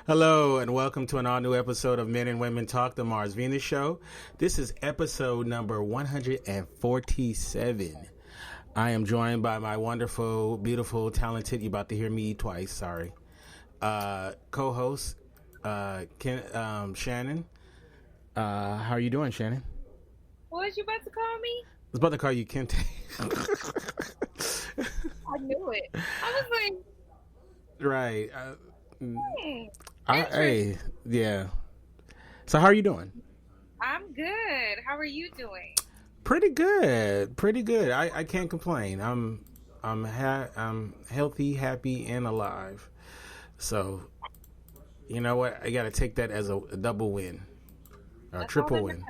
Hello, and welcome to an all-new episode of Men and Women Talk, the Mars Venus Show. This is episode number 147. I am joined by my wonderful, beautiful, talented, you're about to hear me twice, sorry, co-host, Kinte Shannon. How are you doing, Shannon? What was you about to call me? I was about to call you Kinte. I knew it. I was like, Right. hey, yeah. So how are you doing? I'm good. How are you doing? Pretty good. I can't complain. I'm healthy, happy, and alive. So, you know what? I got to take that as a double win or a triple win.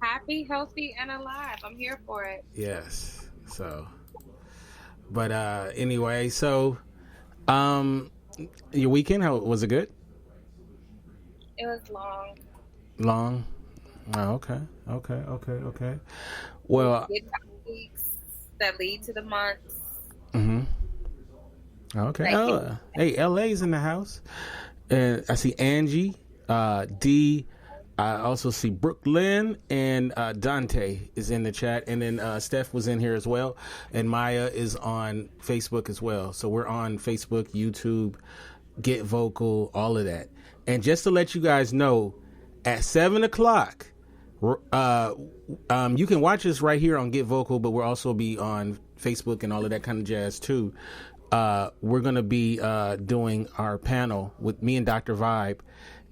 Happy, healthy, and alive. I'm here for it. Yes. So, but anyway, so your weekend, how was it? Good? It was long. Long? Oh, okay. Well, Weeks that lead to the months. Okay. Hey, LA's in the house. And I see Angie, D. I also see Brooklyn, and Dante is in the chat. And then Steph was in here as well. And Maya is on Facebook as well. So we're on Facebook, YouTube, Get Vocal, all of that. And just to let you guys know, at 7 o'clock, you can watch us right here on Get Vocal, but we'll also be on Facebook and all of that kind of jazz too. We're going to be doing our panel with me and Dr. Vibe,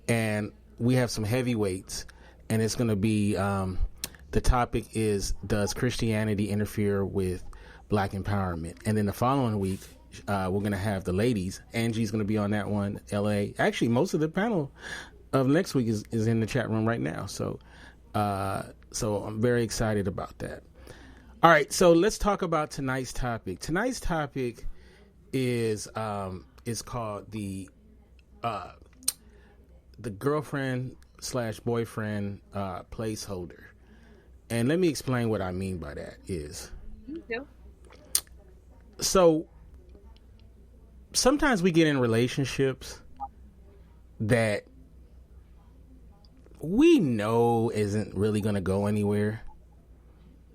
and we have some heavyweights, and it's going to be, the topic is, does Christianity interfere with Black empowerment? And then the following week, we're going to have the ladies. Angie's going to be on that one, LA. Actually, most of the panel of next week is in the chat room right now. So I'm very excited about that. All right, so let's talk about tonight's topic. Tonight's topic is called the girlfriend / boyfriend placeholder. And let me explain what I mean by that is. You do. So sometimes we get in relationships that we know isn't really going to go anywhere,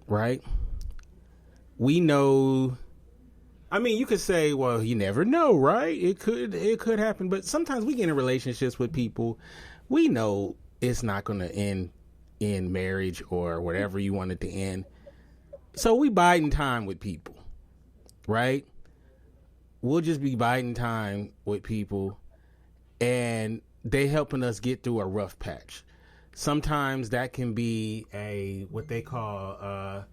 right? We know, I mean, you could say, well, you never know, right? It could happen. But sometimes we get in relationships with people, we know it's not going to end in marriage or whatever you want it to end. So we biding time with people, right? We'll just be biding time with people, and they helping us get through a rough patch. Sometimes that can be what they call a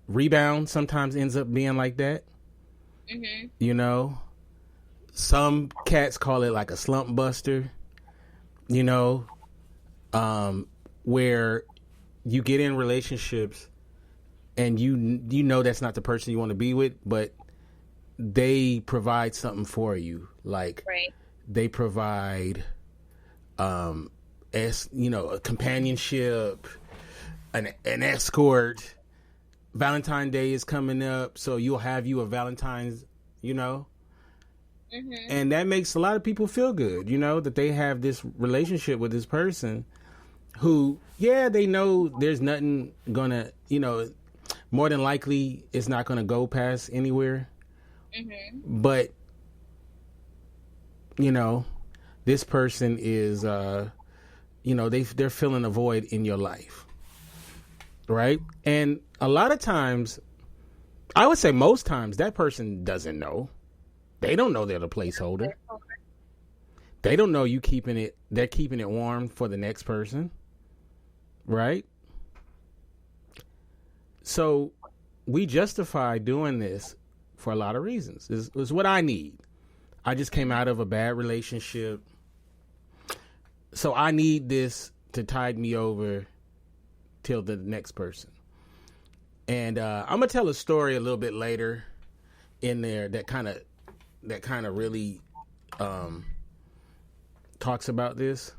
rebound. Sometimes ends up being like that. Mm-hmm. You know, some cats call it like a slump buster. You know, where you get in relationships and you know that's not the person you want to be with, but they provide something for you. Like, right. They provide, a companionship, an escort. Valentine's Day is coming up, so you'll have you a Valentine's, Mm-hmm. and that makes a lot of people feel good, that they have this relationship with this person who, they know there's nothing gonna, more than likely it's not gonna go past anywhere. Mm-hmm. But, this person is, they're filling a void in your life. Right? And a lot of times, I would say most times, that person doesn't know. They don't know they're the placeholder. They don't know they're keeping it warm for the next person. Right? So we justify doing this for a lot of reasons. It's what I need. I just came out of a bad relationship. So I need this to tide me over till the next person. And I'm going to tell a story a little bit later in there that kind of really talks about this.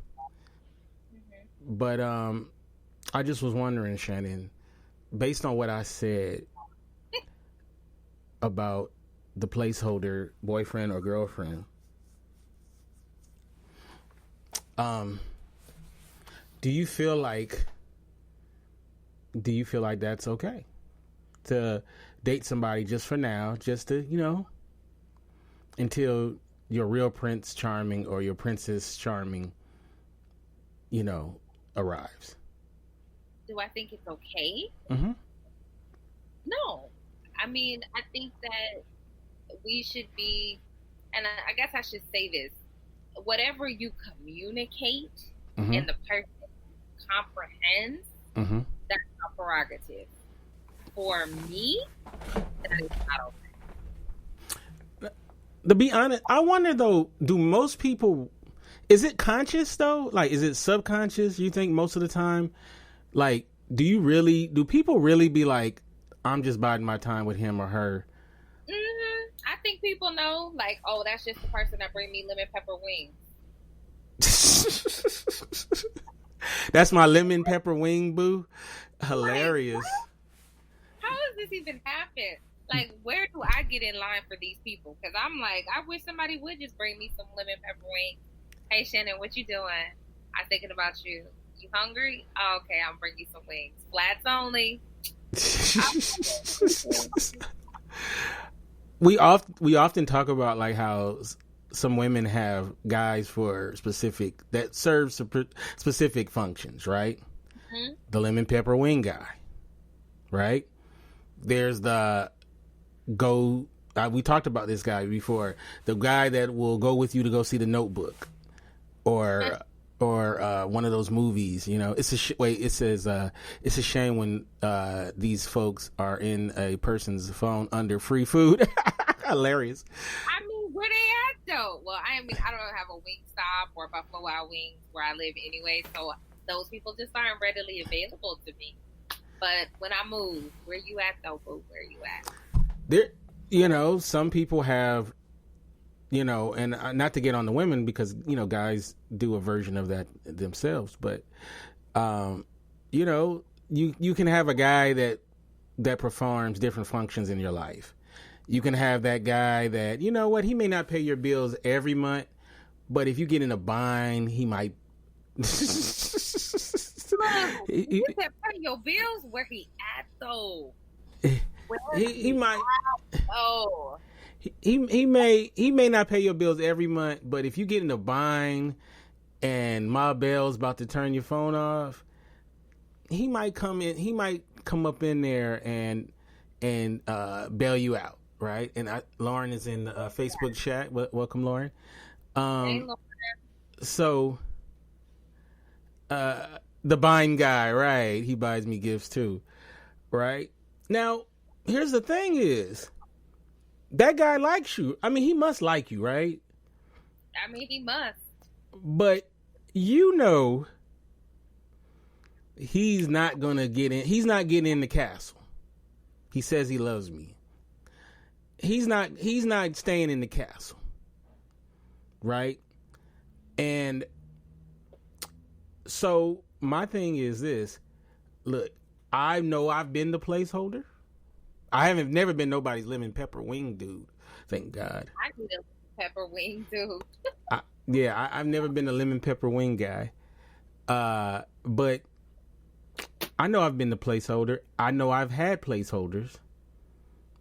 Mm-hmm. But I just was wondering, Shannon, based on what I said about the placeholder boyfriend or girlfriend, do you feel like that's okay to date somebody just for now, just to, until your real Prince Charming or your Princess Charming, arrives? Do I think it's okay? Mm-hmm. No. I mean, I think that we should be, and I guess I should say this, whatever you communicate Mm-hmm. and the person comprehends, Mm-hmm. that's our prerogative. For me, that is not okay. To be honest, I wonder though, do most people, is it conscious though? Like, is it subconscious? You think most of the time? Like, do people really be like, I'm just biding my time with him or her? I think people know, like, oh, that's just the person that bring me lemon pepper wings. That's my lemon pepper wing, boo. Hilarious. Like, how does this even happen? Like, where do I get in line for these people? Because I'm like, I wish somebody would just bring me some lemon pepper wings. Hey, Shannon, what you doing? I'm thinking about you. You hungry? Oh, okay, I'll bring you some wings. Flats only. We often talk about like how some women have guys for specific functions, right? Mm-hmm. The lemon pepper wing guy, right? There's the we talked about this guy before. The guy that will go with you to go see The Notebook, or one of those movies. It's it's a shame when these folks are in a person's phone under free food. Hilarious. I mean, where they at though? Well, I don't have a wing stop or Buffalo Wild Wings where I live anyway, so those people just aren't readily available to me. But when I move, where you at though, boo? Where you at? There, some people have, and not to get on the women because, guys do a version of that themselves. But, you can have a guy that performs different functions in your life. You can have that guy that, he may not pay your bills every month, but if you get in a bind, he might. You said pay your bills. Where he at though? He might. Oh. He may not pay your bills every month, but if you get in a bind and Ma Bell's about to turn your phone off, he might come up in there and bail you out, right? And Lauren is in the Facebook chat. Welcome, Lauren. Hey, Lauren. So the bind guy, right? He buys me gifts too, right? Now, here's the thing is, that guy likes you. I mean, he must like you, right? I mean, he must. But he's not gonna get in. He's not getting in the castle. He says he loves me. He's not staying in the castle, right? And so my thing is this. Look, I know I've been the placeholder. I haven't never been nobody's lemon pepper wing dude. Thank God. I need a pepper wing dude. I've never been a lemon pepper wing guy. But I know I've been the placeholder. I know I've had placeholders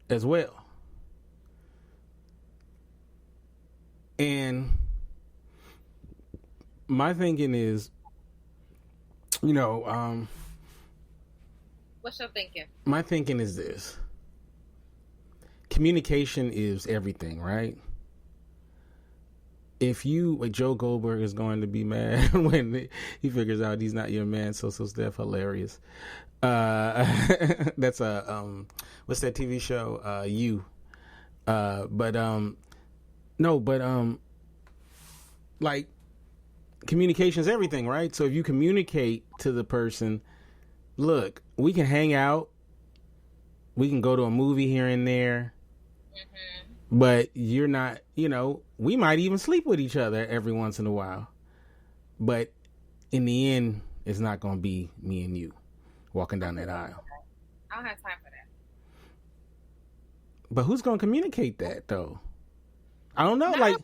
as well. And my thinking is, What's your thinking? My thinking is this. Communication is everything, right? If Joe Goldberg is going to be mad when he figures out he's not your man, so Steph, hilarious. That's what's that TV show? You. Like, communication is everything, right? So if you communicate to the person, look, we can hang out, we can go to a movie here and there, but you're not, we might even sleep with each other every once in a while. But in the end, it's not going to be me and you walking down that aisle. I don't have time for But who's gonna communicate that though? I don't know. Not, Like,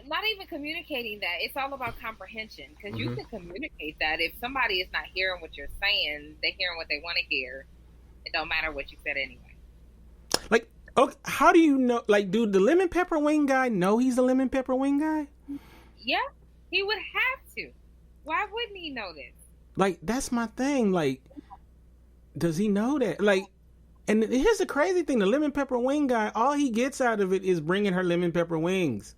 not even communicating that. It's all about comprehension because you mm-hmm. can communicate that. If somebody is not hearing what you're saying, they're hearing what they want to hear. It don't matter what you said anyway. Like, okay, how do you know? Like, do the lemon pepper wing guy know he's the lemon pepper wing guy? Yeah, he would have to. Why wouldn't he know this? Like, that's my thing. Like, does he know that? Like, and here's the crazy thing: the lemon pepper wing guy, all he gets out of it is bringing her lemon pepper wings.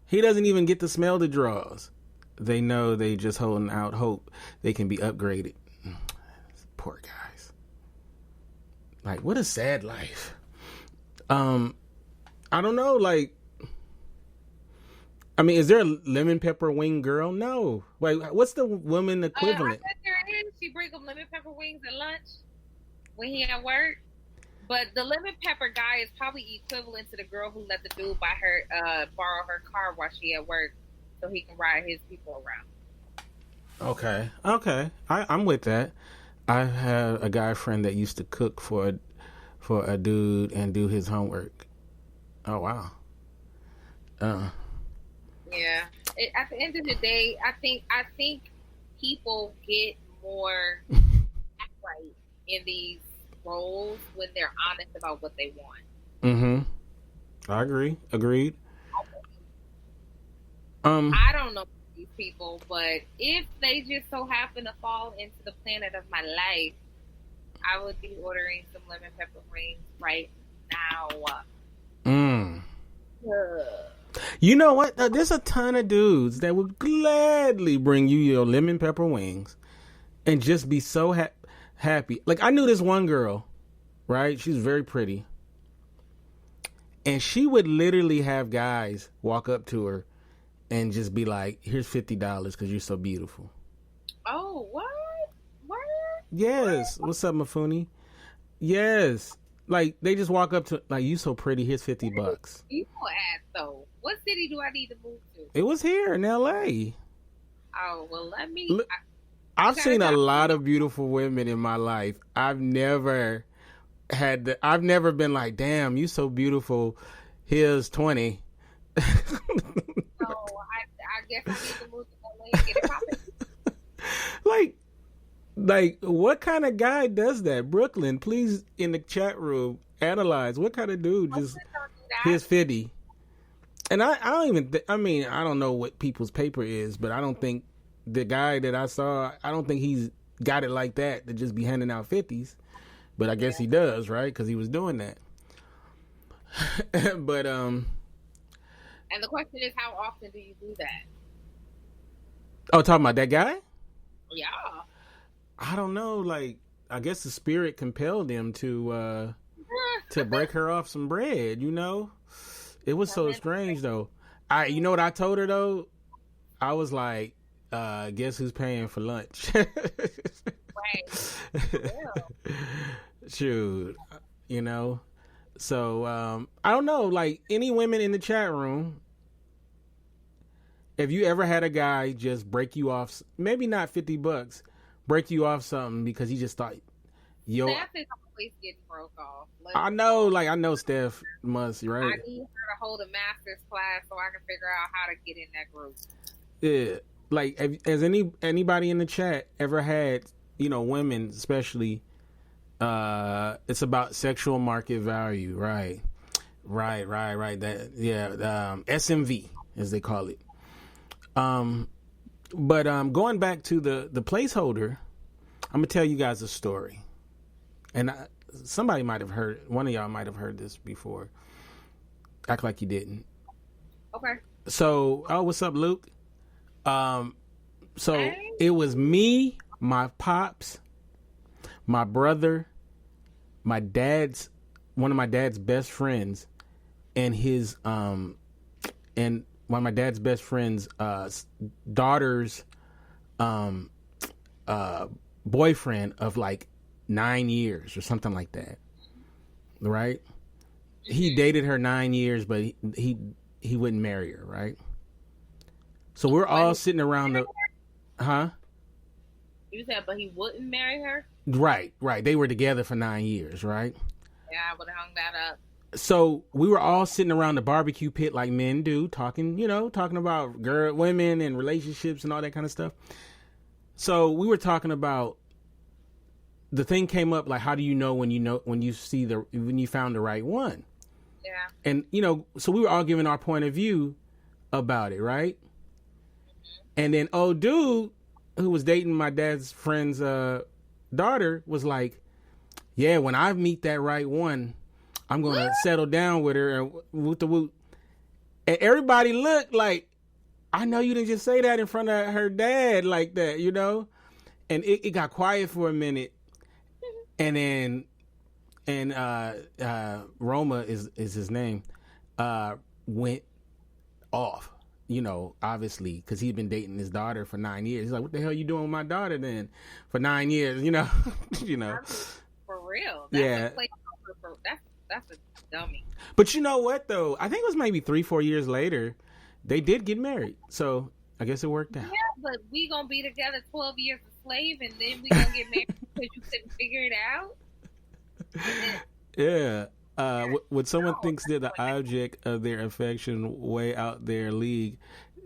He doesn't even get to smell the draws. They know they just holding out hope they can be upgraded. Poor guys. Like, what a sad life. I don't know. Like, I mean, is there a lemon pepper wing girl? No. Wait, what's the woman equivalent? I bet there is. She brings him lemon pepper wings at lunch when he at work. But the lemon pepper guy is probably equivalent to the girl who let the dude borrow her car while she at work so he can ride his people around. Okay. I'm with that. I had a guy friend that used to cook for a dude and do his homework. Oh wow. Yeah. At the end of the day, I think people get more right in these roles when they're honest about what they want. Mm-hmm. I agree. Agreed. I don't know these people, but if they just so happen to fall into the planet of my life, I would be ordering some lemon pepper wings right now. You know what? There's a ton of dudes that would gladly bring you your lemon pepper wings and just be so happy. Like, I knew this one girl, right? She's very pretty. And she would literally have guys walk up to her and just be like, here's $50 because you're so beautiful. Oh, what? Yes. What's up, Mafuni? Yes. Like, they just walk up to, like, you so pretty, here's $50. You know ass, though. What city do I need to move to? It was here in L.A. Oh, well, let me... Look, I've seen a lot of beautiful women in my life. I've never been like, damn, you so beautiful. Here's 20. So I guess I need to move to LA and get it popping. Like, what kind of guy does that? Brooklyn, please, in the chat room, analyze. What kind of dude just here's 50? And I don't even, I don't know what people's paper is, but I don't think the guy that I saw, I don't think he's got it like that to just be handing out 50s. But I guess he does, right? Because he was doing that. But and the question is, how often do you do that? Oh, talking about that guy? Yeah. I don't know. Like, I guess the spirit compelled him to break her off some bread. You know, it was so strange though. You know what I told her though? I was like, guess who's paying for lunch? Right. Yeah. Shoot, you know. So I don't know. Like, any women in the chat room, have you ever had a guy just break you off? Maybe not $50, break you off something because he just thought, yo. Steph is always getting broke off. I know Steph must, right? I need her to hold a master's class so I can figure out how to get in that group. Yeah. Like, has anybody in the chat ever had, women especially, it's about sexual market value, right? That, SMV, as they call it. But going back to the placeholder, I'm gonna tell you guys a story, and somebody might have heard, one of y'all might have heard this before. Act like you didn't. Okay. So, what's up, Luke? So it was me, my pops, my brother, one of my dad's best friends, and his and one of my dad's best friend's daughter's boyfriend of like 9 years or something like that, right? He dated her 9 years, but he wouldn't marry her, right? So we're all sitting around the, huh? You said, but he wouldn't marry her? Right. They were together for 9 years, right? Yeah, I would have hung that up. So we were all sitting around the barbecue pit like men do, talking about women and relationships and all that kind of stuff. So we were talking about, the thing came up like, how do you know when you found the right one? Yeah. And so we were all giving our point of view about it, right? Mm-hmm. And then old dude who was dating my dad's friend's daughter was like, yeah, when I meet that right one, I'm going to settle down with her and woot the woot. And everybody looked like, I know you didn't just say that in front of her dad like that, And it got quiet for a minute. And then, Roma is his name, went off, obviously, because he'd been dating his daughter for 9 years. He's like, what the hell you doing with my daughter then for 9 years, For real. That's That's a dummy. But you know what, though? I think it was maybe 3-4 years later, they did get married. So I guess it worked out. Yeah, but we going to be together 12 years a slave, and then we going to get married because you couldn't figure it out? Yeah. When someone thinks they're the object of their affection way out their league,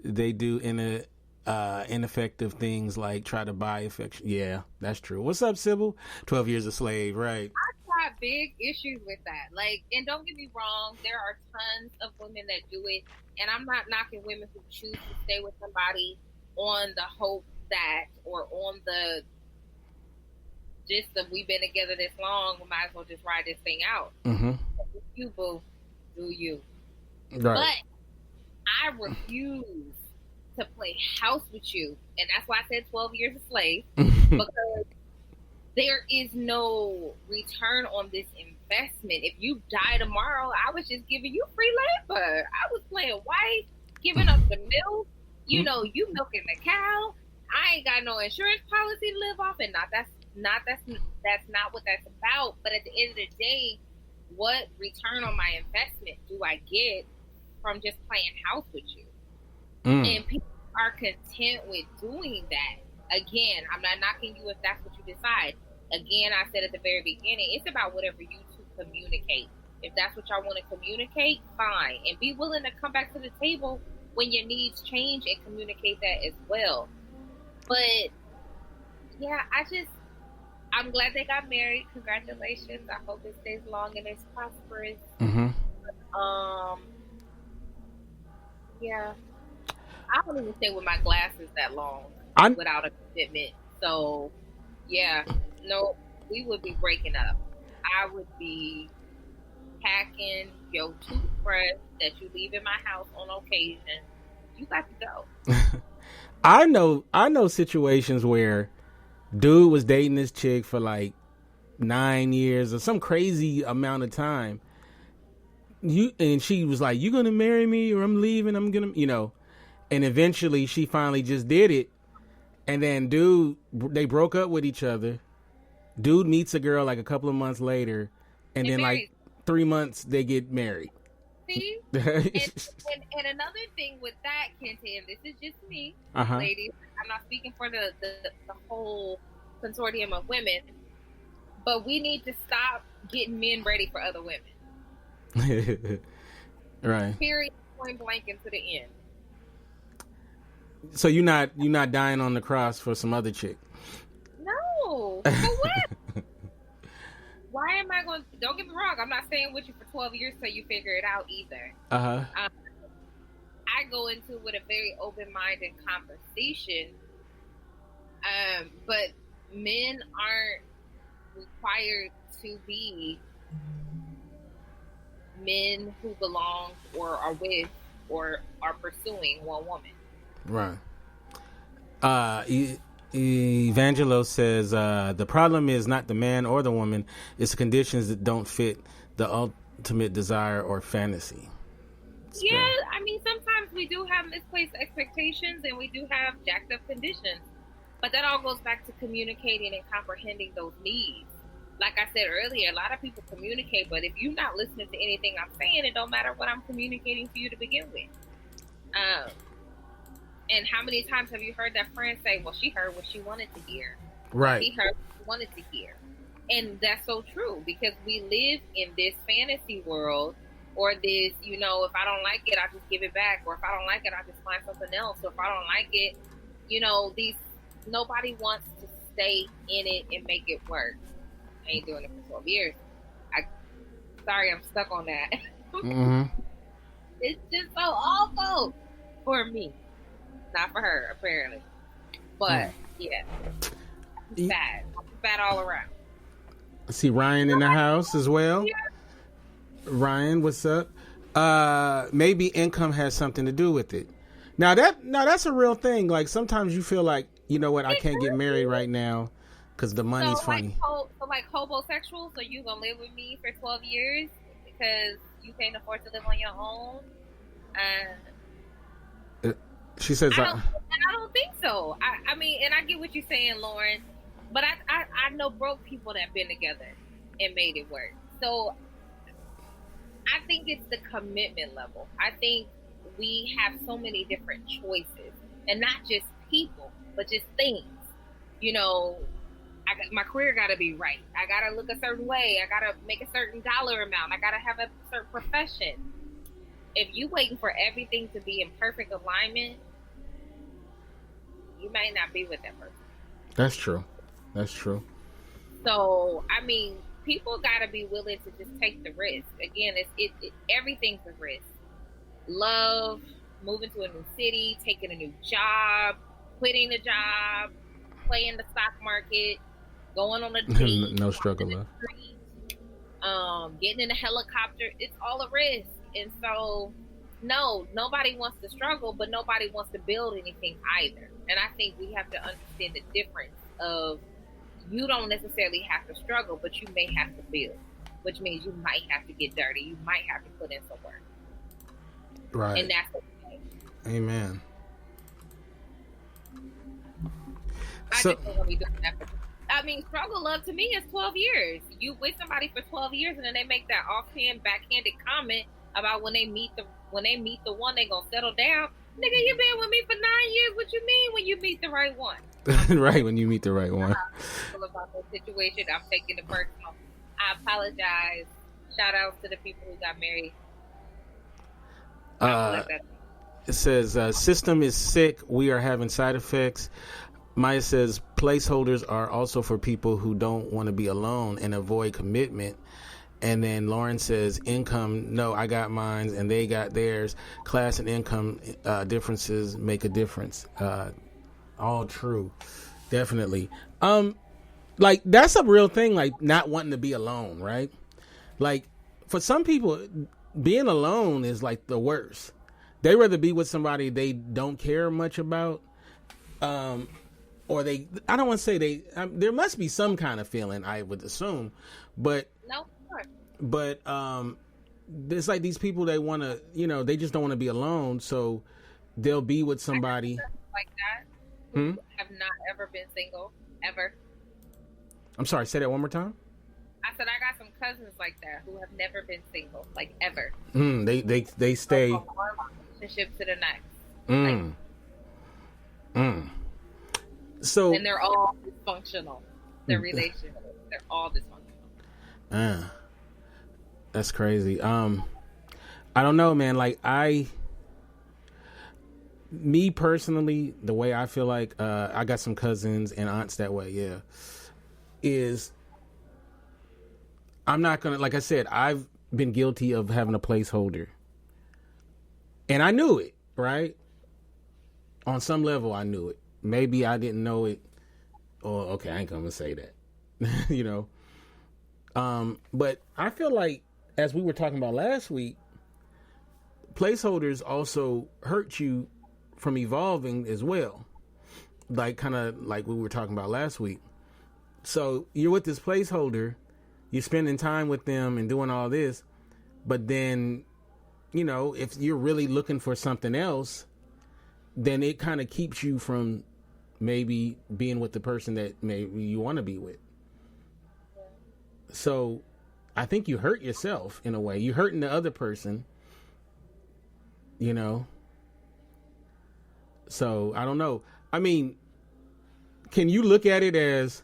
they do ineffective things like try to buy affection. Yeah, that's true. What's up, Sybil? 12 years a slave, right? I got big issues with that. Like, and don't get me wrong, there are tons of women that do it, and I'm not knocking women who choose to stay with somebody on the hope that, or on the just that we've been together this long, we might as well just ride this thing out. Mm-hmm. You, boo, do you. Right. But I refuse to play house with you, and that's why I said 12 years a slave, because there is no return on this investment. If you die tomorrow, I was just giving you free labor. I was playing wife, giving up the milk, you milking the cow. I ain't got no insurance policy to live off, and that's not what that's about. But at the end of the day, what return on my investment do I get from just playing house with you? And people are content with doing that. Again, I'm not knocking you if that's what you decide. Again, I said at the very beginning, it's about whatever you two communicate. If that's what y'all want to communicate, fine. And be willing to come back to the table when your needs change and communicate that as well. But yeah, I'm glad they got married. Congratulations. I hope it stays long and it's prosperous. Mm-hmm. Yeah. I don't even stay with my glasses that long without a commitment. So, yeah. No, we would be breaking up. I would be packing your toothbrush that you leave in my house on occasion. You got to go. I know situations where dude was dating this chick for like 9 years or some crazy amount of time. And she was like, "You gonna marry me or I'm leaving? I'm gonna," And eventually, she finally just did it. And then, they broke up with each other. Dude meets a girl like a couple of months later, and then like 3 months they get married. See, and another thing with that, Kinte, and this is just me, ladies. I'm not speaking for the whole consortium of women, but we need to stop getting men ready for other women. Right. Period. Point blank into the end. So you're not dying on the cross for some other chick? No. For what? Why am I going? Don't get me wrong. I'm not staying with you for 12 years till you figure it out either. I go into it with a very open mind and conversation. But men aren't required to be men who belong or are with or are pursuing one woman. Right. Evangelo says the problem is not the man or the woman, it's the conditions that don't fit the ultimate desire or fantasy. Yeah, I mean, sometimes we do have misplaced expectations and we do have jacked up conditions, but that all goes back to communicating and comprehending those needs. Like I said earlier, a lot of people communicate, but if you're not listening to anything I'm saying, it don't matter what I'm communicating to you to begin with. And how many times have you heard that friend say, well, she heard what she wanted to hear? Right. He heard what she wanted to hear. And that's so true, because we live in this fantasy world, or this, if I don't like it, I just give it back. Or if I don't like it, I just find something else. Or if I don't like it, nobody wants to stay in it and make it work. I ain't doing it for 12 years. Sorry, I'm stuck on that. Mm-hmm. It's just so awful for me. Not for her, apparently. But, yeah. It's bad. It's bad all around. I see Ryan in the house as well. Yeah. Ryan, what's up? Maybe income has something to do with it. Now that's a real thing. Like, sometimes you feel like, you know what, I can't get married right now because the money's funny. Like homosexual, so you gonna live with me for 12 years because you can't afford to live on your own? She says, I don't think so. I mean, and I get what you're saying, Lauren, but I know broke people that have been together and made it work. So I think it's the commitment level. I think we have so many different choices, and not just people, but just things. My career got to be right. I got to look a certain way. I got to make a certain dollar amount. I got to have a certain profession. If you waiting for everything to be in perfect alignment, you might not be with that person. That's true. That's true. So, I mean, people got to be willing to just take the risk. Again, everything's a risk. Love, moving to a new city, taking a new job, quitting a job, playing the stock market, going on a date, no struggle left. Getting in a helicopter. It's all a risk. And so, no, nobody wants to struggle, but nobody wants to build anything either. And I think we have to understand the difference of, you don't necessarily have to struggle, but you may have to build, which means you might have to get dirty. You might have to put in some work. Right. And that's okay. Amen. I just don't want to be doing that. I mean, struggle love to me is 12 years. You with somebody for 12 years, and then they make that offhand, backhanded comment about when they meet the one, they gonna settle down. Nigga, you been with me for 9 years. What you mean when you meet the right one? Right, when you meet the right one. About the situation, I'm taking it personal. I apologize. Shout out to the people who got married. It says, system is sick. We are having side effects. Maya says, placeholders are also for people who don't want to be alone and avoid commitment. And then Lauren says, income, no, I got mine and they got theirs. Class and income differences make a difference. All true. Definitely. Like, that's a real thing, like not wanting to be alone, right? Like, for some people, being alone is like the worst. They rather be with somebody they don't care much about. Or I don't want to say there must be some kind of feeling, I would assume, but no, sure. But it's like these people, they want to, they just don't want to be alone, so they'll be with somebody like that who have not ever been single ever. I'm sorry, say that one more time. I said I got some cousins like that who have never been single, like ever. They stay from one relationship to the next. So, and they're all dysfunctional. Their relationships, they're all dysfunctional. That's crazy. I don't know, man. Like, me personally, the way I feel like, I got some cousins and aunts that way. Yeah, is I'm not gonna, like I said, I've been guilty of having a placeholder, and I knew it, right? On some level, I knew it. Maybe I didn't know it, or okay, I ain't gonna say that, But I feel like, as we were talking about last week, placeholders also hurt you from evolving as well. Like, kind of like we were talking about last week. So you're with this placeholder, you're spending time with them and doing all this, but then, if you're really looking for something else, then it kind of keeps you from maybe being with the person that maybe you want to be with. So I think you hurt yourself in a way. You're hurting the other person, So I don't know. I mean, can you look at it as,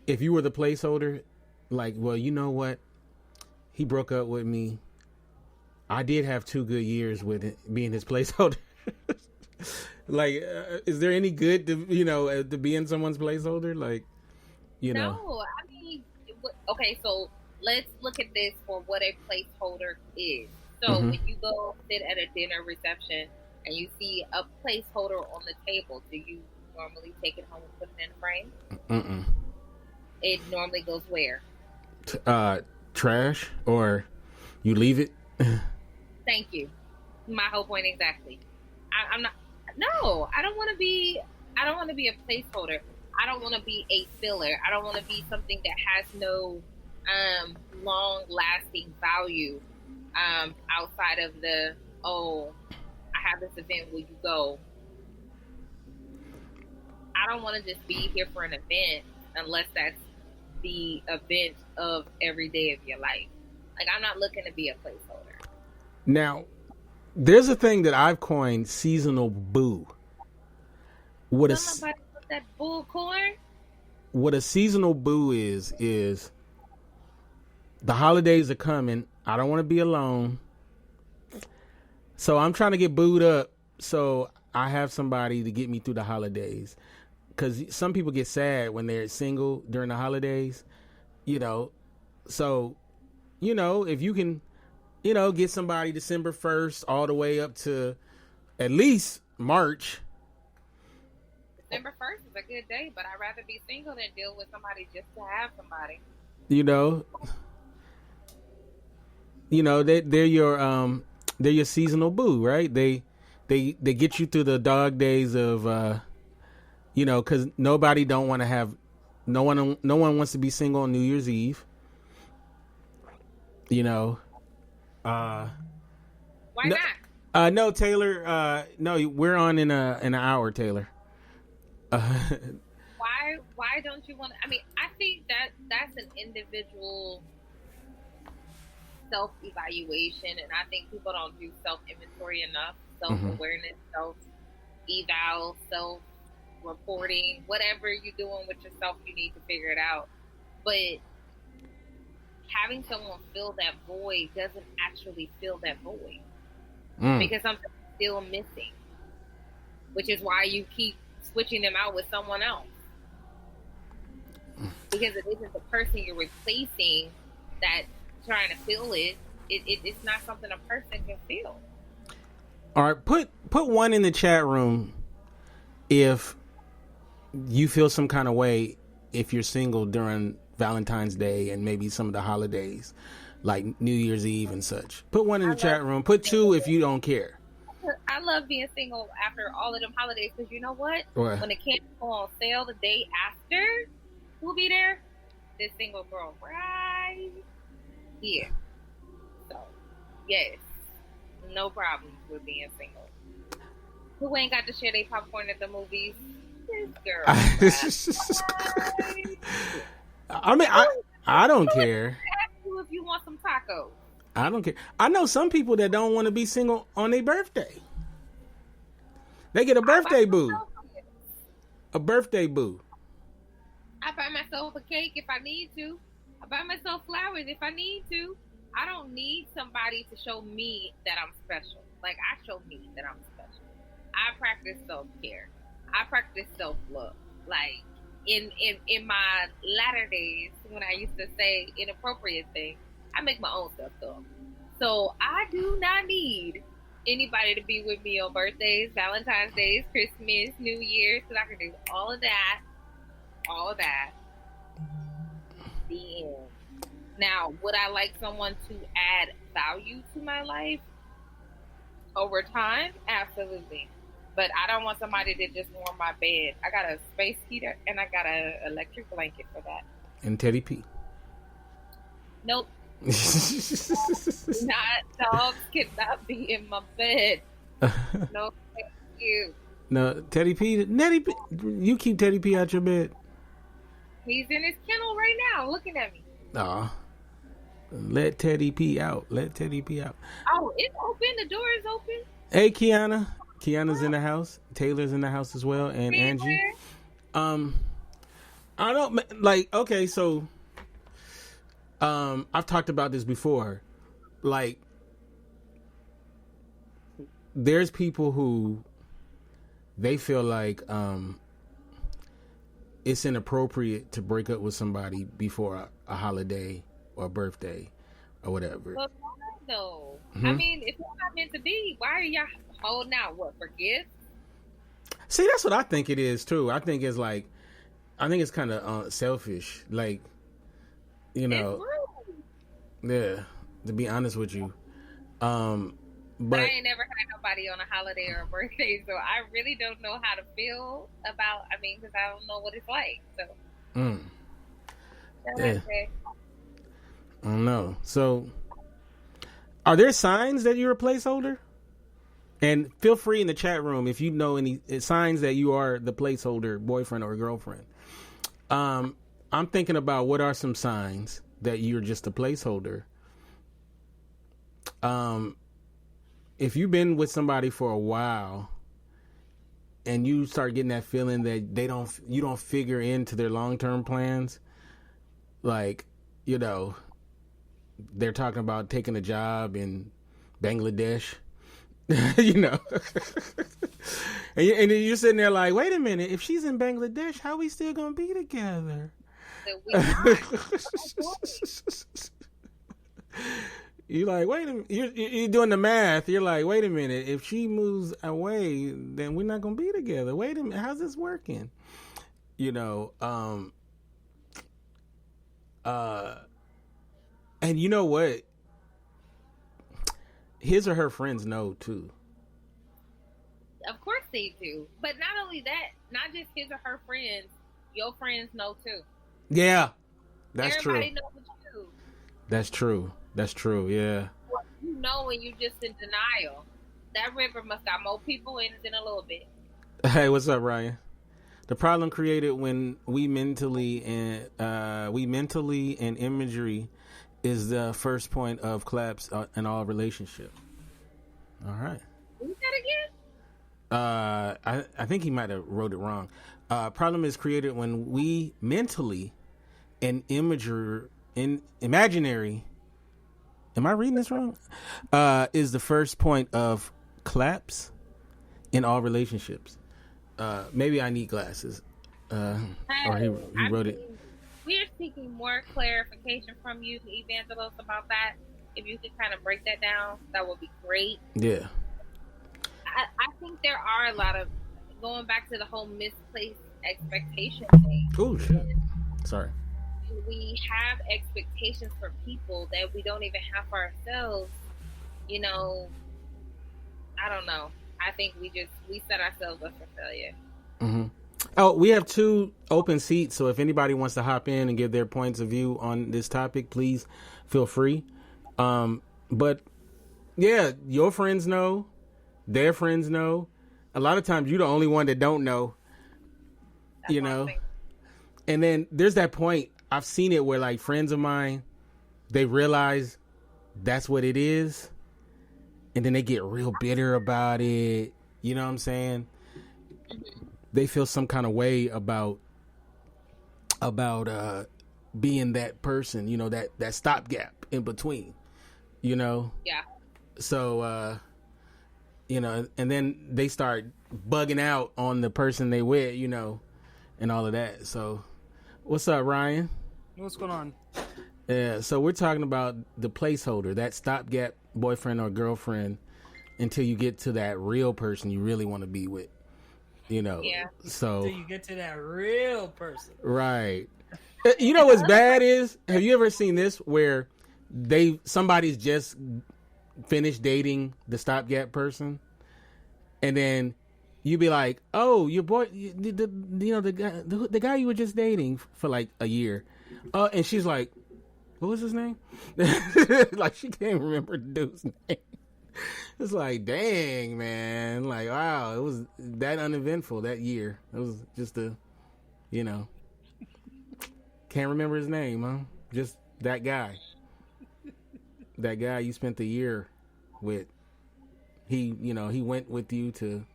if you were the placeholder, like, well, you know what? He broke up with me. I did have 2 good years with it, being his placeholder. Like, is there any good to be in someone's placeholder? Like, No, I mean, okay, so let's look at this for what a placeholder is. So when you go sit at a dinner reception and you see a placeholder on the table, do you normally take it home and put it in a frame? Mm-mm. It normally goes where? Trash, or you leave it. Thank you. My whole point exactly. I'm not. No, I don't want to be. I don't want to be a placeholder. I don't want to be a filler. I don't want to be something that has no long-lasting value outside of the, oh, I have this event, will you go? I don't want to just be here for an event unless that's the event of every day of your life. Like, I'm not looking to be a placeholder. Now, there's a thing that I've coined seasonal boo. Somebody put that bull corn? What a seasonal boo is the holidays are coming. I don't want to be alone. So I'm trying to get booed up so I have somebody to get me through the holidays. Because some people get sad when they're single during the holidays, So, if you can, get somebody December 1st all the way up to at least March. December 1st is a good day, but I'd rather be single than deal with somebody just to have somebody. They're your seasonal boo, right? They get you through the dog days of, because no one wants to be single on New Year's Eve. Why not? No, Taylor. No, we're on in an hour, Taylor. Why don't you want to? I mean, I think that's an individual self-evaluation, and I think people don't do self-inventory enough, self-awareness, self-eval, self-reporting, whatever you're doing with yourself, you need to figure it out. But having someone fill that void doesn't actually fill that void because something's still missing, which is why you keep switching them out with someone else, because it isn't the person you're replacing that's trying to fill it. It's not something a person can feel. All right, put one in the chat room if you feel some kind of way if you're single during Valentine's Day and maybe some of the holidays like New Year's Eve and such. Put one in the chat room. Put 2 if you don't care. I love being single after all of them holidays because you know what? When the candy go on sale the day after, who'll be there? This single girl right here. So, yes, no problems with being single. Who ain't got to share their popcorn at the movies? This girl. I mean, I don't care. Ask you if you want some tacos. I don't care. I know some people that don't want to be single on their birthday. They get a birthday boo. A birthday boo. I buy myself a cake if I need to. I buy myself flowers if I need to. I don't need somebody to show me that I'm special. Like, I show me that I'm special. I practice self-care. I practice self-love. Like, in my latter days, when I used to say inappropriate things, I make my own stuff up. So I do not need anybody to be with me on birthdays, Valentine's Days, Christmas, New Year's, because I can do all of that. The end. Now, would I like someone to add value to my life over time? Absolutely. But I don't want somebody to just warm my bed. I got a space heater and I got an electric blanket for that. And Teddy P. Nope. Dogs cannot be in my bed. No, thank you. No, Teddy P. You keep Teddy P out your bed. He's in his kennel right now, looking at me. Aw. Let Teddy P out. Let Teddy P out. Oh, it's open. The door is open. Hey, Kiana. Kiana's in the house. Taylor's in the house as well, and Angie. I don't like. Okay, so I've talked about this before. Like, there's people who they feel like it's inappropriate to break up with somebody before a holiday or a birthday or whatever. Well, why though? Mm-hmm. I mean, if it's not meant to be, why are y'all holding out for gifts? See, that's what I think it is too. I think it's kind of selfish. Like, you know, yeah. To be honest with you, but I ain't never had nobody on a holiday or a birthday, so I really don't know how to feel about. I mean, because I don't know what it's like. So, yeah. I don't know. So, are there signs that you're a placeholder? And feel free in the chat room if you know any signs that you are the placeholder boyfriend or girlfriend. I'm thinking about what are some signs that you're just a placeholder. If you've been with somebody for a while and you start getting that feeling that you don't figure into their long-term plans, like, you know, they're talking about taking a job in Bangladesh. You know, and you're sitting there like, wait a minute, if she's in Bangladesh, how we still gonna be together? You're like, wait a minute, you're doing the math. You're like, wait a minute, if she moves away, then we're not gonna be together. Wait a minute, how's this working? You know, and you know what? His or her friends know too. Of course they do. But not only that, not just his or her friends, your friends know too. Yeah. That's Everybody true. knows what you do. That's true. That's true, yeah. Well, you know when you're just in denial. That river must got more people in it than a little bit. Hey, what's up, Ryan? The problem created when we mentally and imagery is the first point of collapse in all relationship. All right. Read that again? I think he might have wrote it wrong. Problem is created when we mentally and imaginary. Am I reading this wrong? Is the first point of collapse in all relationships. Maybe I need glasses. Or he wrote it. We're seeking more clarification from you, Evangelos, about that. If you could kind of break that down, that would be great. Yeah. I think there are a lot of, going back to the whole misplaced expectation thing. Oh, shit. Sorry. We have expectations for people that we don't even have for ourselves. You know, I don't know. I think we set ourselves up for failure. Mm-hmm. Oh, we have 2 open seats, so if anybody wants to hop in and give their points of view on this topic, please feel free. But yeah, your friends know, their friends know. A lot of times you're the only one that don't know. That's, you know. And then there's that point, I've seen it where like friends of mine, they realize that's what it is, and then they get real bitter about it. You know what I'm saying? They feel some kind of way about being that person, you know, that stopgap in between, you know? Yeah. So, you know, and then they start bugging out on the person they with, you know, and all of that. So, what's up, Ryan? What's going on? Yeah, so we're talking about the placeholder, that stopgap boyfriend or girlfriend until you get to that real person you really want to be with. You know, yeah. So until you get to that real person, right? You know what's bad is, have you ever seen this where somebody's just finished dating the stopgap person, and then you be like, "Oh, your boy, the guy you were just dating for like a year," and she's like, "What was his name?" Like she can't remember the dude's name. It's like, dang, man. Like, wow, it was that uneventful that year. It was just you know, can't remember his name, huh? Just that guy. That guy you spent the year with. He went with you to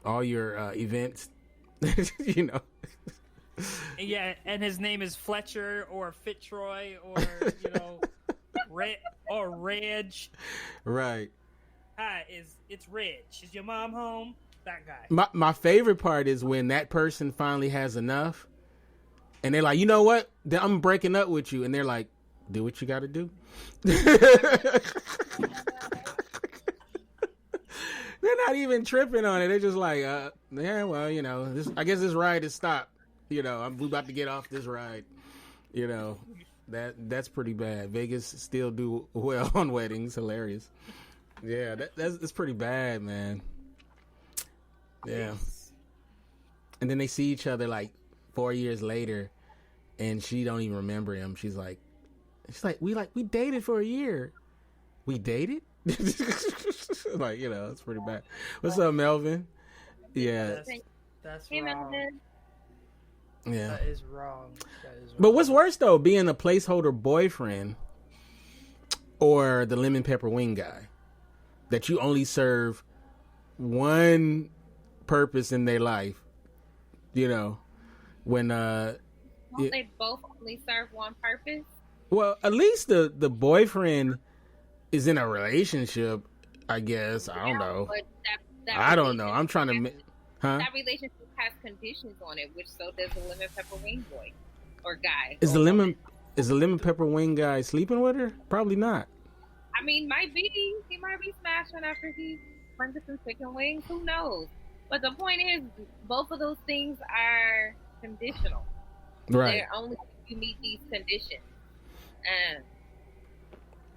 all your events, you know. Yeah, and his name is Fletcher or Fitzroy or Reg. Right. Hi, it's Reg. Is your mom home? That guy. My favorite part is when that person finally has enough, and they're like, you know what? I'm breaking up with you, and they're like, do what you got to do. They're not even tripping on it. They're just like, yeah, well, I guess this ride is stopped. We about to get off this ride. That's pretty bad. Vegas still do well on weddings. Hilarious. Yeah, that's pretty bad, man. Yeah. And then they see each other like 4 years later, and she don't even remember him. She's like, we dated for a year. We dated? It's pretty bad. What's up, Melvin? Yeah. That's hey, wrong. Melvin. Yeah. That is wrong. But what's worse though, being a placeholder boyfriend or the lemon pepper wing guy that you only serve one purpose in their life, when Don't they both only serve one purpose? Well, at least the boyfriend is in a relationship, I guess. I don't know. But that I don't know. I'm trying to that relationship has conditions on it, which so does the lemon pepper wing boy or guy. Is the lemon pepper wing guy sleeping with her? Probably not. I mean, might be. He might be smashing after he brings some chicken wings. Who knows? But the point is, both of those things are conditional. Right. They're only if you meet these conditions.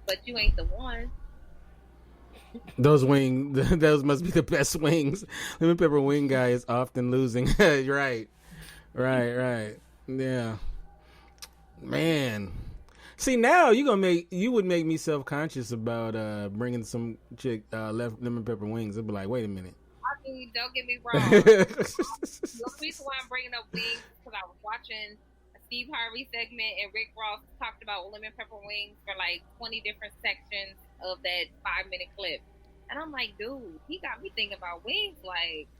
But you ain't the one. Those must be the best wings. Lemon pepper wing guy is often losing. Right. Yeah. Man. See, now you would make me self-conscious about bringing some chick left lemon pepper wings. I'd be like, wait a minute. I mean, don't get me wrong. The reason why I'm bringing up wings is because I was watching a Steve Harvey segment and Rick Ross talked about lemon pepper wings for like 20 different sections of that 5-minute clip. And I'm like, dude, he got me thinking about wings,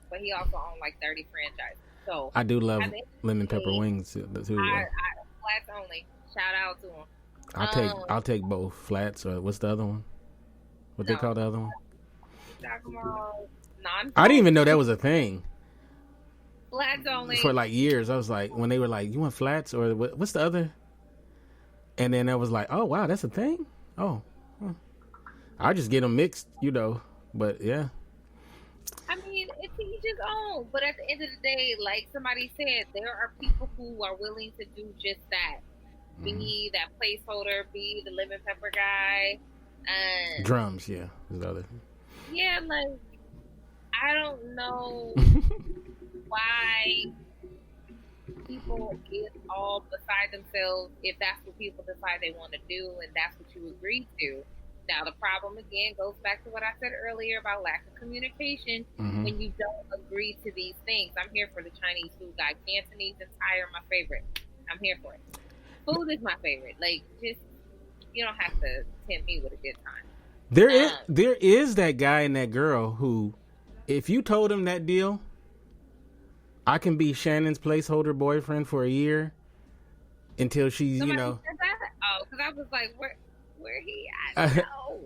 but he also owned like 30 franchises. So I do love lemon pepper wings too. Flats only. Shout out to him. I'll take both flats or what's the other one? What they call the other one? I didn't even know that was a thing. Flats only. For like years, I was like, when they were like, you want flats or what's the other? And then I was like, oh wow, that's a thing. Oh, I just get them mixed, But yeah. I mean, it's each his own. But at the end of the day, like somebody said, there are people who are willing to do just that. Be that placeholder, be the lemon pepper guy. Drums, yeah. Is the other. Yeah, like, I don't know why people get all beside themselves if that's what people decide they want to do and that's what you agree to. Now, the problem, again, goes back to what I said earlier about lack of communication when you don't agree to these things. I'm here for the Chinese food guy. Cantonese and Thai are my favorite. I'm here for it. Food is my favorite. Like, just, you don't have to tempt me with a good time. There is that guy and that girl who, if you told him that deal, I can be Shannon's placeholder boyfriend for a year until she's, Somebody said that? Oh, because I was like, where he at? No.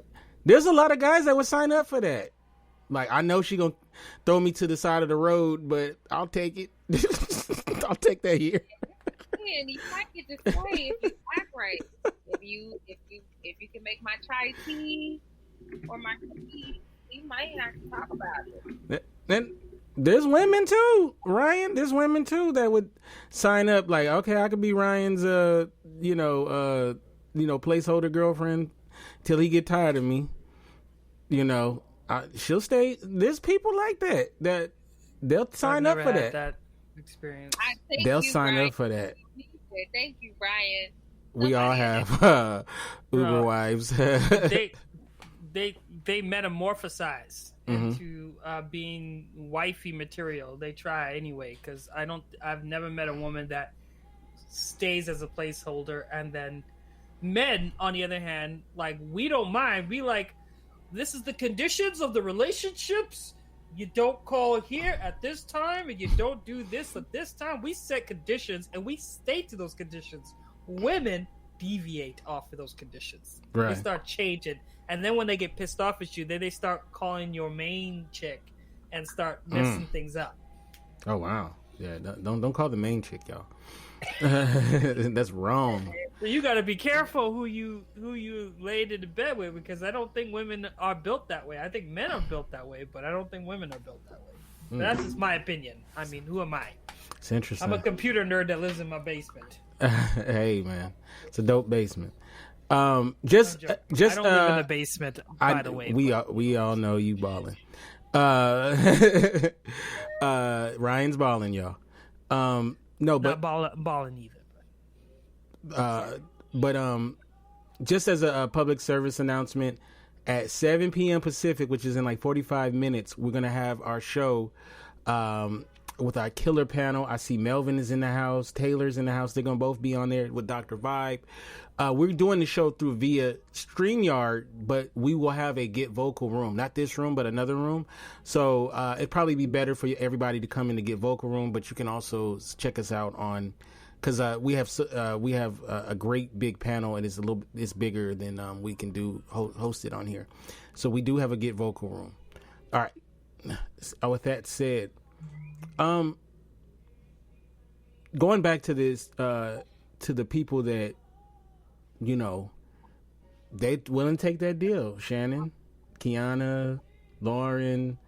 There's a lot of guys that would sign up for that. Like, I know she gonna throw me to the side of the road, but I'll take it. I'll take that year. And you might get this way if you act right. If you can make my chai tea or my cookies, we might have to talk about it. Then there's women too, Ryan. There's women too that would sign up. Like, okay, I could be Ryan's, placeholder girlfriend till he get tired of me. She'll stay. There's people like that they'll sign up for that experience. They'll sign up for that. Thank you, Brian. We all have Uber wives. they metamorphosize into being wifey material. They try anyway, because I've never met a woman that stays as a placeholder. And then men, on the other hand, like, we don't mind. We like, this is the conditions of the relationships. you don't call here at this time, and you don't do this at this time. We set conditions, and we stay to those conditions. Women deviate off of those conditions. Right. They start changing, and then when they get pissed off at you, then they start calling your main chick and start messing things up. Oh wow, yeah. Don't call the main chick, y'all. That's wrong. So you got to be careful who you laid into bed with, because I don't think women are built that way. I think men are built that way, but I don't think women are built that way. That's just my opinion. I mean, who am I? It's interesting. I'm a computer nerd that lives in my basement. Hey man, it's a dope basement. I don't live in the basement, by the way. We all know you balling. Ryan's balling, y'all. No, but not balling either. But just as a public service announcement, at 7 p.m. Pacific, which is in like 45 minutes, we're gonna have our show with our killer panel. I see Melvin is in the house, Taylor's in the house. They're gonna both be on there with Dr. Vibe. We're doing the show through via StreamYard, but we will have a Get Vocal room, not this room, but another room. So it'd probably be better for everybody to come in the Get Vocal room, but you can also check us out on, because we have a great big panel, and it's bigger than we can do host it on here. So we do have a Get Vocal room. All right. With that said, going back to this, to the people that, you know, they willing to take that deal. Shannon, Kiana, Lauren,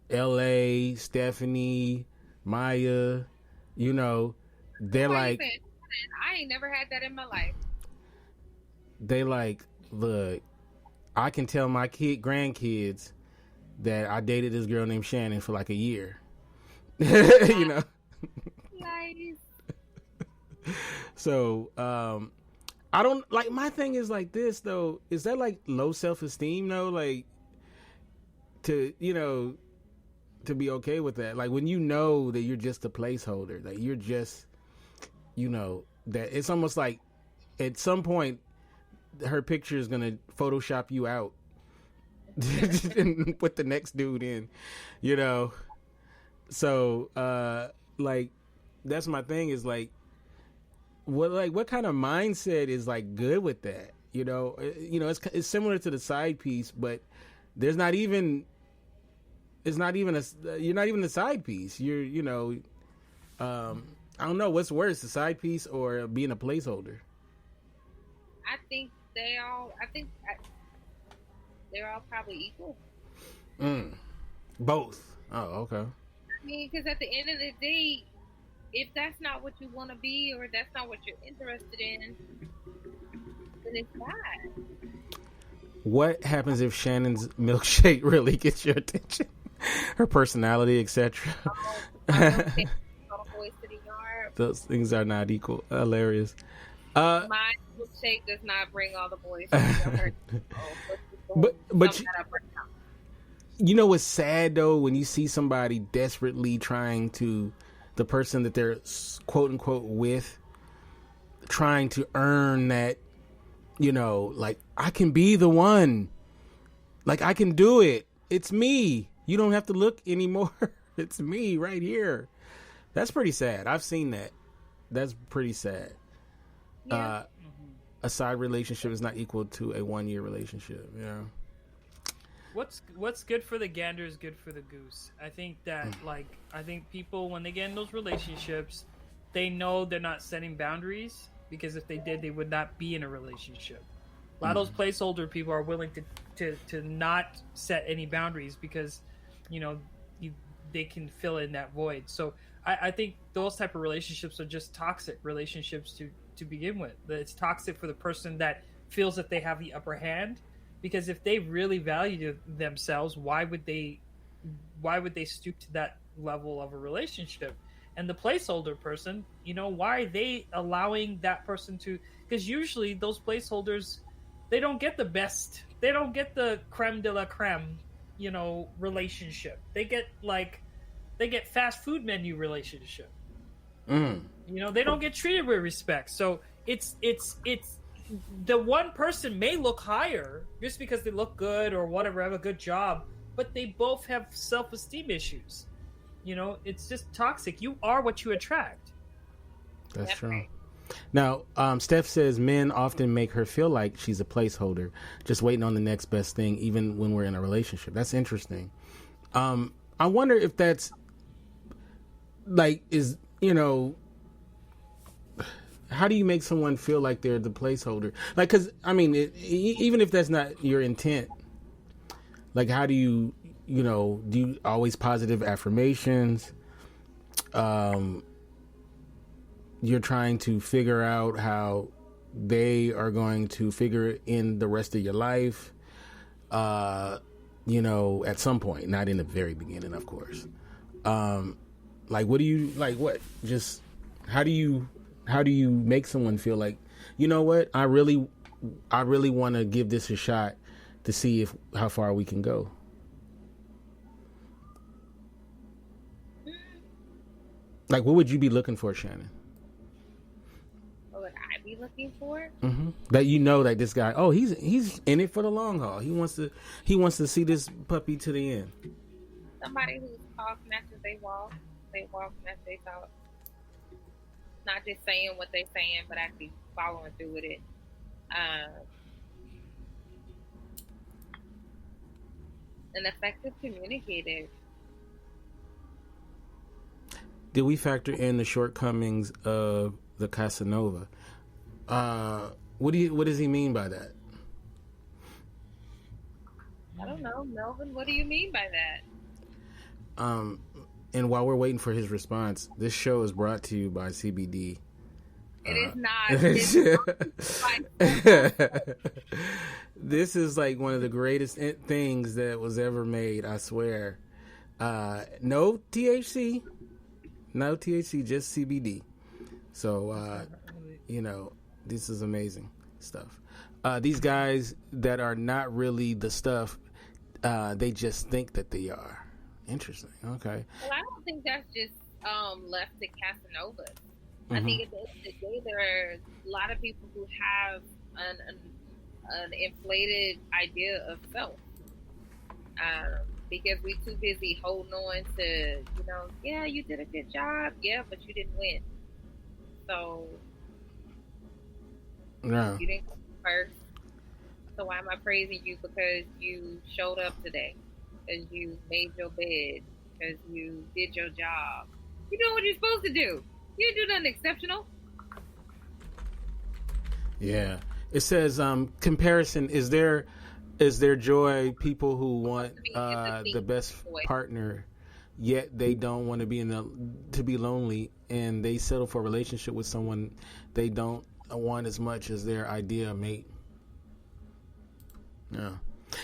L.A., Stephanie, Maya, you know, they're like, I ain't never had that in my life. They like, look, I can tell my grandkids that I dated this girl named Shannon for like a year. You know? Nice. So, I don't, like, my thing is like this, though. Is that, like, low self-esteem, though? Like, to, you know, to be okay with that. Like, when you know that you're just a placeholder, like, you're just, you know, that it's almost like at some point her picture is going to Photoshop you out and put the next dude in, you know? So, like, that's my thing is, like, what kind of mindset is like good with that? You know, it's similar to the side piece, but you're not even the side piece. You're, you know, I don't know what's worse, the side piece or being a placeholder. I think they're all probably equal. Both. Oh, okay. I mean, because at the end of the day, if that's not what you want to be, or that's not what you're interested in, then it's not. What happens if Shannon's milkshake really gets your attention? Her personality, etc. Those things are not equal. Hilarious. My milkshake does not bring all the boys to the yard. But you know what's sad though, when you see somebody desperately trying to, the person that they're quote unquote with, trying to earn that, you know, like, I can be the one, like, I can do it, it's me, you don't have to look anymore, it's me right here. That's pretty sad. I've seen that. That's pretty sad. Yeah. A side relationship is not equal to a 1-year relationship. Yeah. What's good for the gander is good for the goose. I think that, I think people, when they get in those relationships, they know they're not setting boundaries, because if they did, they would not be in a relationship. A lot of those placeholder people are willing to not set any boundaries because, you know, they can fill in that void. So I think those type of relationships are just toxic relationships to begin with. It's toxic for the person that feels that they have the upper hand. Because if they really value themselves, why would they stoop to that level of a relationship? And the placeholder person, you know, why are they allowing that person to? Because usually those placeholders, they don't get the best, they don't get the creme de la creme, you know, relationship. They get fast food menu relationship. You know, they don't get treated with respect. So it's the one person may look higher just because they look good or whatever, have a good job, but they both have self-esteem issues. It's just toxic. You are what you attract. That's true. Now, Steph says men often make her feel like she's a placeholder, just waiting on the next best thing, even when we're in a relationship. That's interesting. I wonder if that's like, how do you make someone feel like they're the placeholder? Like, because, I mean, even if that's not your intent, like, how do you, do you always positive affirmations? You're trying to figure out how they are going to figure in the rest of your life, at some point, not in the very beginning, of course. Like, what do you, like, what, just, how do you make someone feel like, you know what, I really want to give this a shot to see how far we can go? Like, what would you be looking for, Shannon? What would I be looking for? Mm-hmm. That like this guy, he's in it for the long haul. He wants to see this puppy to the end. Somebody whose talk matches they walk matches they talk. Not just saying what they're saying, but actually following through with it. An effective communicator. Did we factor in the shortcomings of the Casanova? What does he mean by that? I don't know, Melvin. What do you mean by that? And while we're waiting for his response, this show is brought to you by CBD. It is not. This is like one of the greatest things that was ever made, I swear. No THC, just CBD. So, this is amazing stuff. These guys that are not really the stuff, they just think that they are. Interesting. Okay. Well, I don't think that's just left to Casanovas. I think at the end of the day, there are a lot of people who have an inflated idea of self. Because we're too busy holding on to, yeah, you did a good job, yeah, but you didn't win. So, yeah. You didn't come first. So why am I praising you? Because you showed up today. Because you made your bed. Because you did your job. You're doing what you're supposed to do. You didn't do nothing exceptional. Yeah. It says, comparison, is there joy people who want the best partner, yet they don't want to be to be lonely, and they settle for a relationship with someone they don't want as much as their ideal mate? Yeah.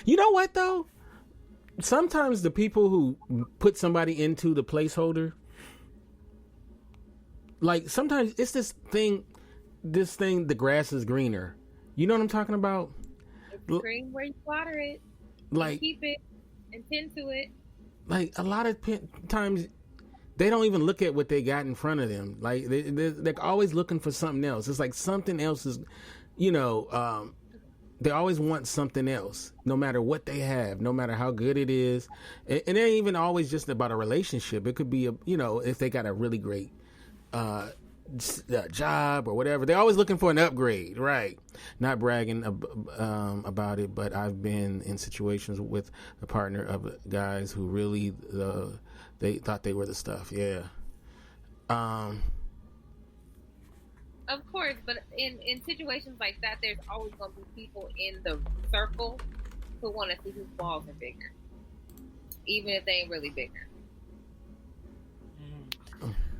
You know what though? Sometimes the people who put somebody into the placeholder, like sometimes it's this thing, the grass is greener. You know what I'm talking about? It's green where you water it. Like, keep it and tend to it. Like a lot of times, they don't even look at what they got in front of them. Like they're always looking for something else. It's like something else is, they always want something else, no matter what they have, no matter how good it is. And it ain't even always just about a relationship. It could be, if they got a really great job or whatever. They're always looking for an upgrade, right? Not bragging about it, but I've been in situations with a partner of guys who really, they thought they were the stuff. Yeah. Of course, but in situations like that, there's always going to be people in the circle who want to see whose balls are bigger, even if they ain't really bigger.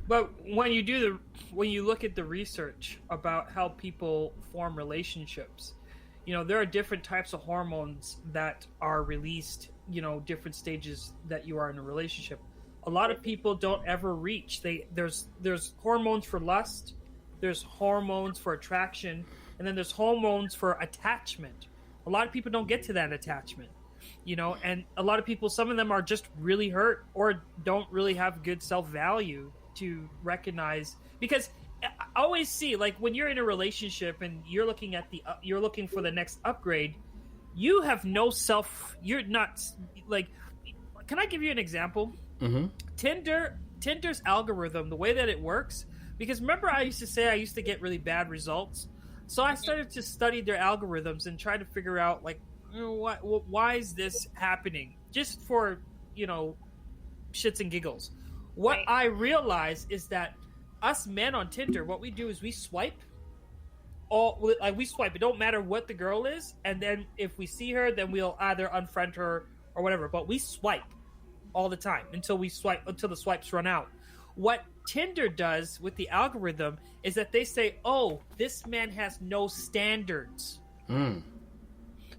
But when you look at the research about how people form relationships, there are different types of hormones that are released, different stages that you are in a relationship. A lot of people don't ever reach. There's hormones for lust, there's hormones for attraction, and then there's hormones for attachment. A lot of people don't get to that attachment, and a lot of people, some of them are just really hurt or don't really have good self-value to recognize, because I always see, like, when you're in a relationship and you're looking at you're looking for the next upgrade, you have no self. You're not, like, can I give you an example? Mm-hmm. Tinder's algorithm, the way that it works, because remember I used to say I used to get really bad results, so I started to study their algorithms and try to figure out like, why is this happening, just for shits and giggles. What Right. I realize is that us men on Tinder, what we do is we swipe. We swipe. It don't matter what the girl is, and then if we see her, then we'll either unfriend her or whatever. But we swipe all the time until the swipes run out. What Tinder does with the algorithm is that they say, "Oh, this man has no standards."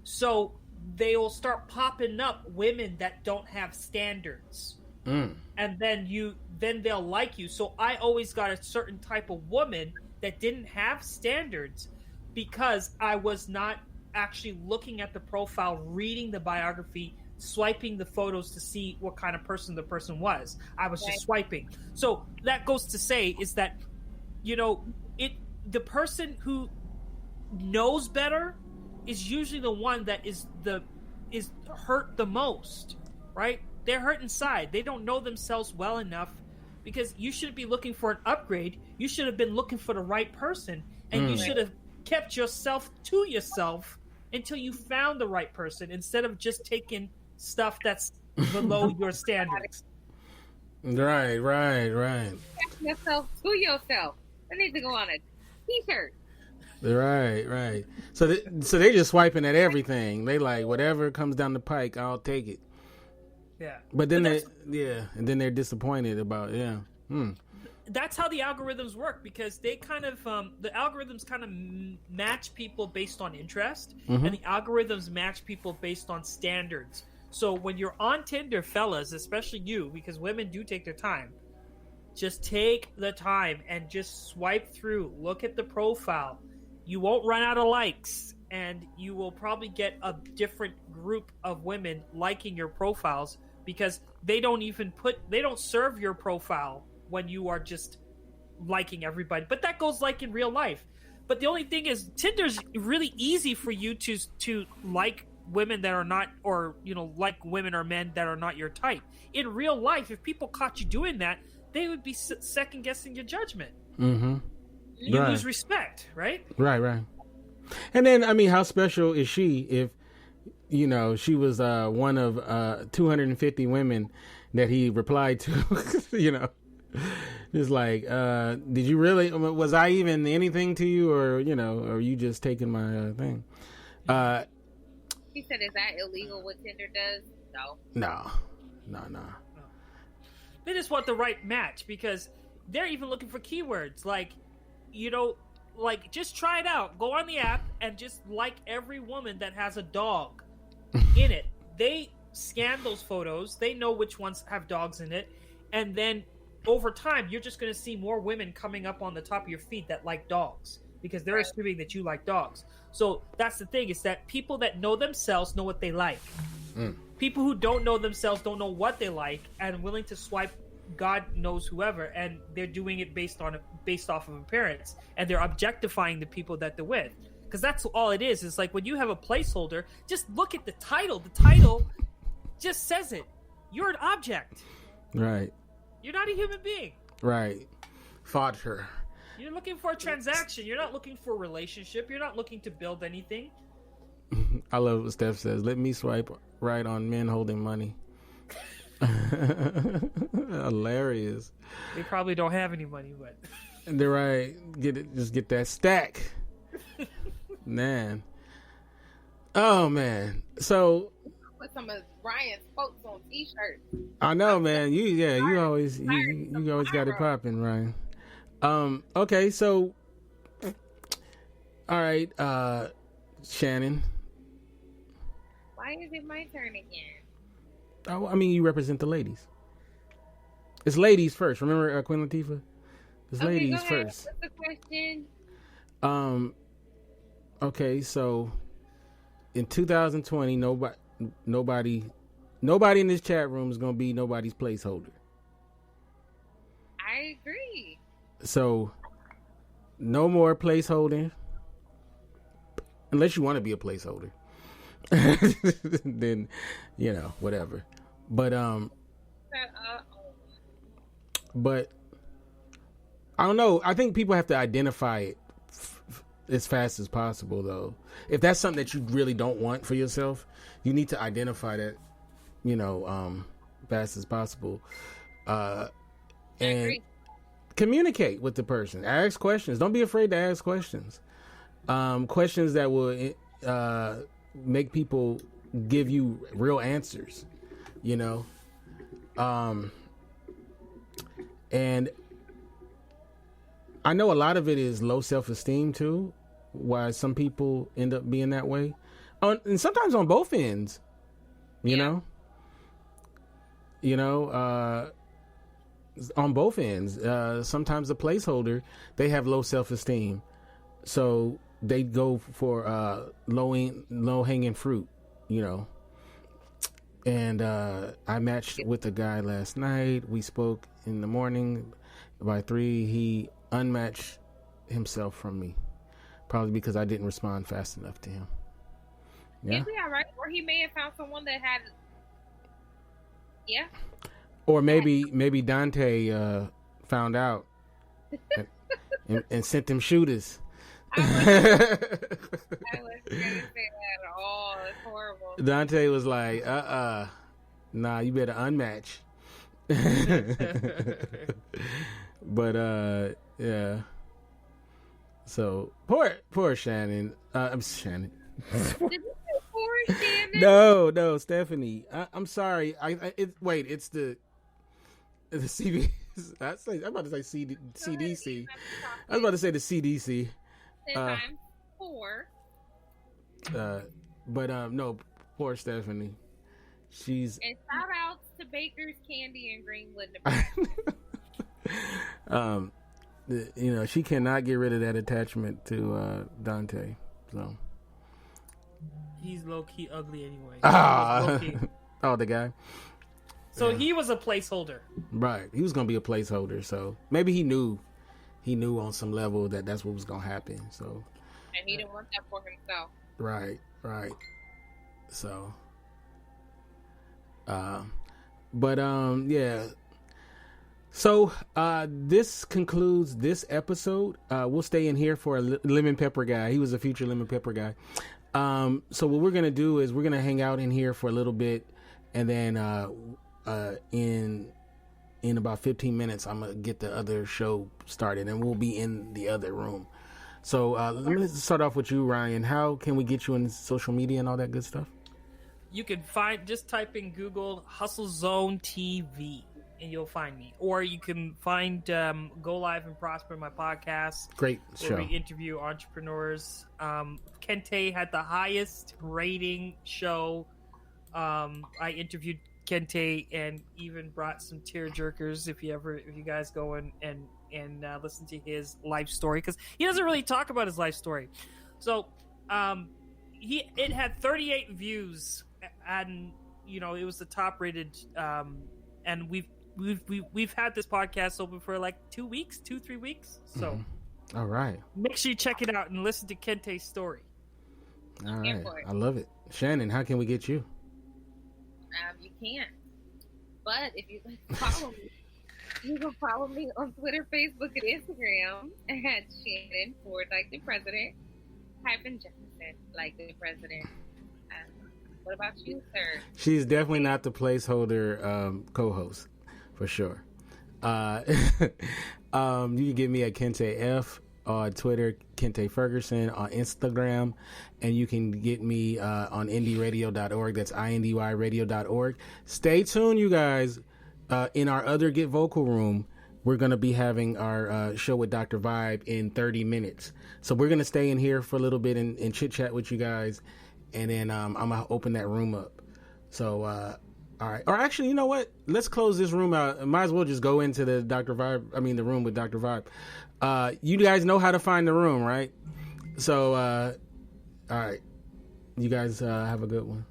So they'll start popping up women that don't have standards. And then they'll like you. So I always got a certain type of woman that didn't have standards because I was not actually looking at the profile, reading the biography, swiping the photos to see what kind of person the person was. I was just swiping. So that goes to say is that, the person who knows better is usually the one that is hurt the most, right? They're hurt inside. They don't know themselves well enough, because you shouldn't be looking for an upgrade. You should have been looking for the right person, and you should have kept yourself to yourself until you found the right person, instead of just taking stuff that's below your standards. Right. Yourself to yourself. That needs to go on a t-shirt. Right. So they just swiping at everything. They like whatever comes down the pike, I'll take it. Yeah. But then and then they're disappointed about That's how the algorithms work, because they kind of the algorithms kind of match people based on interest, and the algorithms match people based on standards. So when you're on Tinder, fellas, especially you, because women do take their time, just take the time and just swipe through, look at the profile. You won't run out of likes, and you will probably get a different group of women liking your profiles, because they don't serve your profile when you are just liking everybody. But that goes like in real life. But the only thing is, Tinder's really easy for you to like women that are not, or like women or men that are not your type. In real life, if people caught you doing that, they would be second guessing your judgment. You lose respect, right? Right. And then, I mean, how special is she if she was one of 250 women that he replied to? Just like, did you really? Was I even anything to you, or are you just taking my thing? He said, "Is that illegal? What Tinder does?" No. They just want the right match, because they're even looking for keywords like, like, just try it out. Go on the app and just like every woman that has a dog in it. They scan those photos. They know which ones have dogs in it. And then over time, you're just going to see more women coming up on the top of your feed that like dogs, because they're assuming that you like dogs. So that's the thing, is that people that know themselves know what they like. People who don't know themselves don't know what they like, and willing to swipe God knows whoever, and they're doing it based off of appearance, and they're objectifying the people that they're with, because that's all it is. It's like when you have a placeholder, just look at the title. The title just says it. You're an object. Right. You're not a human being. Right. Fodder. You're looking for a transaction. You're not looking for a relationship. You're not looking to build anything. I love what Steph says. Let me swipe right on men holding money. Hilarious. They probably don't have any money, but they're right. Just get that stack. Man. Oh man. So Put some of Ryan's quotes on t-shirts. I know, man. You always got it popping, Ryan. Okay, so all right, Shannon. Why is it my turn again? Oh, I mean, you represent the ladies. It's ladies first. Remember, Queen Latifah? It's ladies go ahead. first. What's the question? Okay, so in 2020, nobody in this chat room is gonna be nobody's placeholder. I agree. So no more placeholder, unless you want to be a placeholder. Then whatever. But but I don't know. I think people have to identify it as fast as possible, though. If that's something that you really don't want for yourself, you need to identify that, fast as possible, and communicate with the person. Ask questions. Don't be afraid to ask questions. Questions that will make people give you real answers. And I know a lot of it is low self-esteem too, why some people end up being that way. And sometimes on both ends, on both ends. Sometimes the placeholder, they have low self-esteem. So they go for low-hanging fruit, And I matched with a guy last night. We spoke in the morning. By 3, he unmatched himself from me, probably because I didn't respond fast enough to him. Yeah, right. Or he may have found someone that had. Yeah. Or maybe Dante found out and sent them shooters. I wasn't going to say that at all. It's horrible. Dante was like, nah, you better unmatch. But yeah. So poor Shannon. I'm Shannon. Did you say poor Shannon? No, Stephanie. I'm sorry. It's the CB. I'm about to say CDC. I was about to say the CDC. 10 times 4. But no, poor Stephanie. She's and shout outs to Baker's Candy in Greenwood, Nebraska. She cannot get rid of that attachment to Dante. So he's low key ugly anyway. Oh, the guy. So he was a placeholder. Right, he was gonna be a placeholder. So maybe he knew on some level that's what was gonna happen. So and he didn't want that for himself. Right. So, yeah. So, this concludes this episode. We'll stay in here for a lemon pepper guy. He was a future lemon pepper guy. So what we're going to do is we're going to hang out in here for a little bit. And then, in about 15 minutes, I'm going to get the other show started and we'll be in the other room. So, let me start off with you, Ryan. How can we get you on social media and all that good stuff? You can just type in Google Hustle Zone TV and you'll find me. Or you can find Go Live and Prosper, my podcast. Great show. Where we interview entrepreneurs. Kinte had the highest rating show. I interviewed Kinte and even brought some tear jerkers if you guys go and listen to his life story, because he doesn't really talk about his life story. So it had 38 views and it was the top rated and we've had this podcast open for like 3 weeks. So all right, make sure you check it out and listen to Kinte's story. All right, I love it. Shannon, how can we get you? You can't, but if you follow me, you can follow me on Twitter, Facebook, and Instagram at Shannon / the President _Johnson, like the President. What about you, sir? She's definitely not the placeholder co-host, for sure. You can get me at Kinte F on Twitter, Kinte Ferguson on Instagram, and you can get me on indyradio.org. That's indyradio.org. Stay tuned, you guys. In our other Get Vocal room, we're going to be having our show with Dr. Vibe in 30 minutes. So we're going to stay in here for a little bit and chit-chat with you guys, and then I'm going to open that room up. So, all right. Or actually, you know what? Let's close this room out. Might as well just go into the the room with Dr. Vibe. You guys know how to find the room, right? So, all right. You guys have a good one.